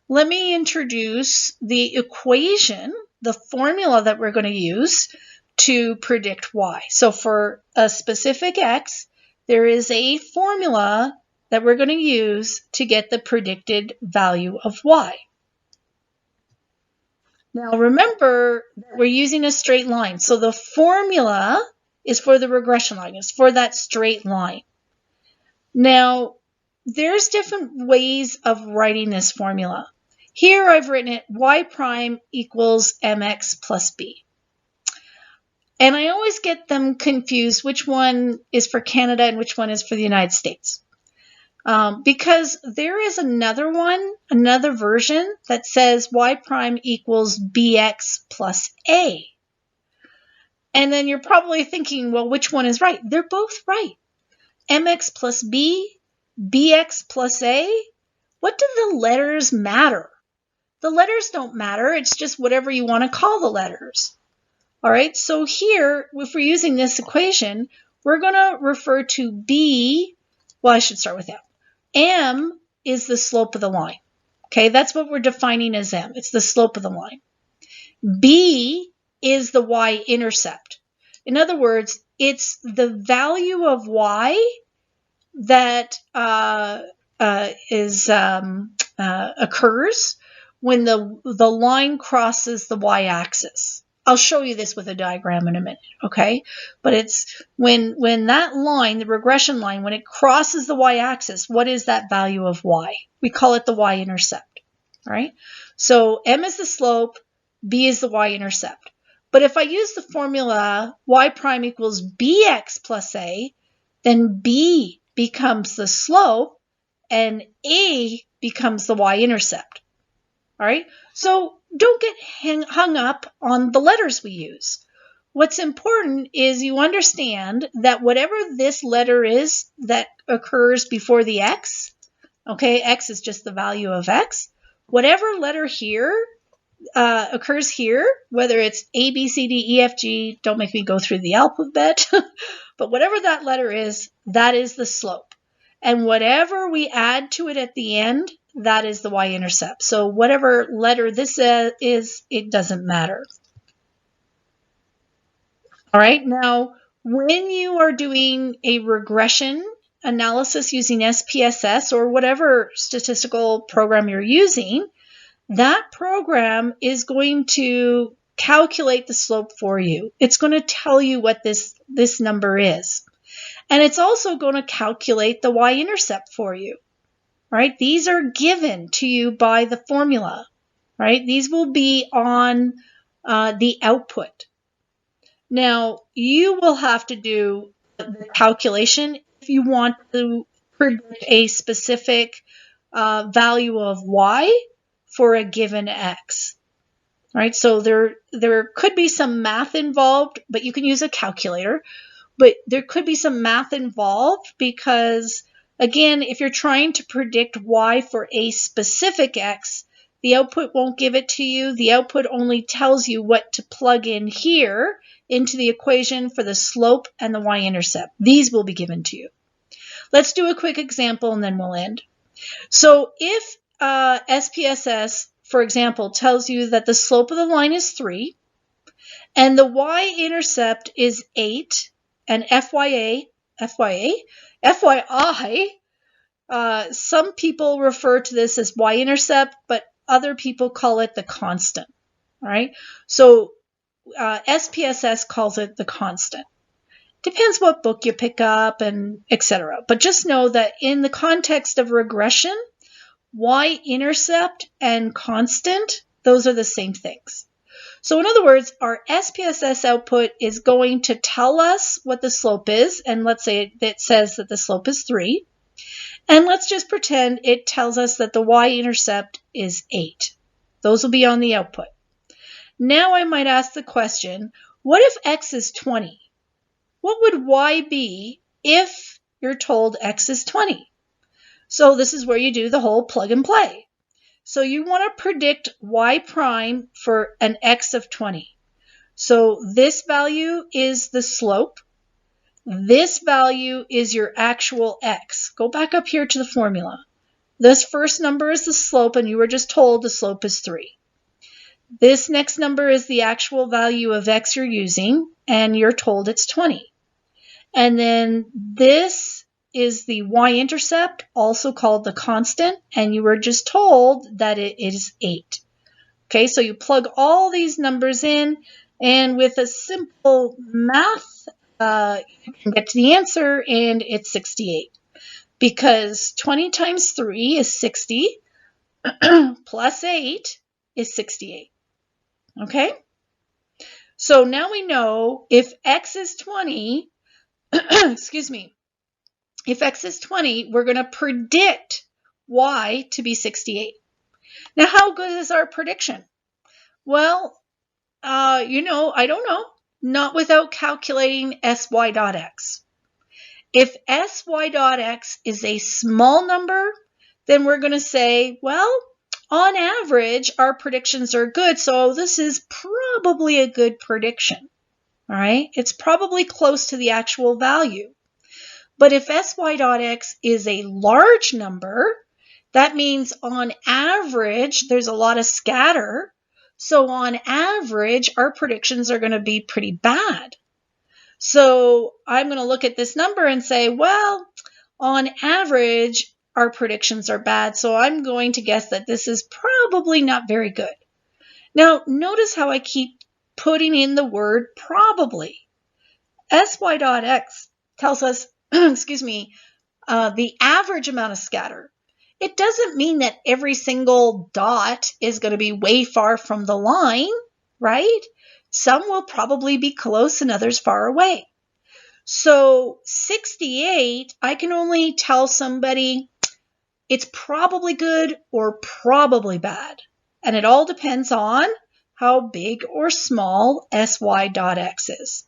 let me introduce the equation, the formula that we're going to use to predict y. So for a specific x, there is a formula that we're going to use to get the predicted value of y. Now remember, we're using a straight line. So the formula is for the regression line, it's for that straight line. Now, there's different ways of writing this formula. Here I've written it y prime equals mx plus b. And I always get them confused which one is for Canada and which one is for the United States. Because there is another version that says y prime equals bx plus a. And then you're probably thinking, well, which one is right? They're both right. mx plus b, bx plus a. What do the letters matter? The letters don't matter. It's just whatever you want to call the letters. All right, so here, if we're using this equation, we're going to refer to b, well, I should start with m. M is the slope of the line. Okay, that's what we're defining as m. It's the slope of the line. B is the y-intercept. In other words, it's the value of y that occurs when the line crosses the y-axis. I'll show you this with a diagram in a minute, okay? But it's when that line, the regression line, when it crosses the y-axis, what is that value of y? We call it the y-intercept, all right? So m is the slope, b is the y-intercept. But if I use the formula y prime equals bx plus a, then b becomes the slope and a becomes the y-intercept. All right, so don't get hung up on the letters we use. What's important is you understand that whatever this letter is that occurs before the x, okay, x is just the value of x, whatever letter here occurs here, whether it's A, B, C, D, E, F, G, don't make me go through the alphabet, but whatever that letter is, that is the slope. And whatever we add to it at the end, that is the y-intercept. So whatever letter this is, it doesn't matter. All right, now when you are doing a regression analysis using SPSS or whatever statistical program you're using, that program is going to calculate the slope for you. It's going to tell you what this number is. And it's also going to calculate the y-intercept for you. Right? These are given to you by the formula, right? These will be on the output. Now, you will have to do the calculation if you want to predict a specific value of y for a given x. Right? So there could be some math involved, but you can use a calculator. But there could be some math involved because, again, if you're trying to predict y for a specific x, the output won't give it to you. The output only tells you what to plug in here into the equation for the slope and the y-intercept. These will be given to you. Let's do a quick example and then we'll end. So if SPSS, for example, tells you that the slope of the line is 3 and the y-intercept is 8, and FYI, some people refer to this as y-intercept, but other people call it the constant. All right, so SPSS calls it the constant. Depends what book you pick up and etc. But just know that in the context of regression, y-intercept and constant, those are the same things. So in other words, our SPSS output is going to tell us what the slope is, and let's say it says that the slope is 3. And let's just pretend it tells us that the y-intercept is 8. Those will be on the output. Now I might ask the question, what if x is 20? What would y be if you're told x is 20? So this is where you do the whole plug and play. So you want to predict y prime for an x of 20. So this value is the slope. This value is your actual x. Go back up here to the formula. This first number is the slope, and you were just told the slope is 3. This next number is the actual value of x you're using, and you're told it's 20. And then this is the y-intercept, also called the constant, and you were just told that it is 8. Okay, so you plug all these numbers in, and with a simple math, you can get to the answer, and it's 68. Because 20 times 3 is 60, plus 8 is 68. Okay? So now we know if x is 20, excuse me, if x is 20, we're going to predict y to be 68. Now, how good is our prediction? Well, I don't know. Not without calculating sy.x. If sy.x is a small number, then we're going to say, well, on average, our predictions are good, so this is probably a good prediction. All right? It's probably close to the actual value. But if sy.x is a large number, that means on average, there's a lot of scatter. So on average, our predictions are going to be pretty bad. So I'm going to look at this number and say, well, on average, our predictions are bad. So I'm going to guess that this is probably not very good. Now, notice how I keep putting in the word probably. sy.x tells us, excuse me, the average amount of scatter. It doesn't mean that every single dot is going to be way far from the line, right? Some will probably be close and others far away. So 68, I can only tell somebody it's probably good or probably bad. And it all depends on how big or small sy.x is.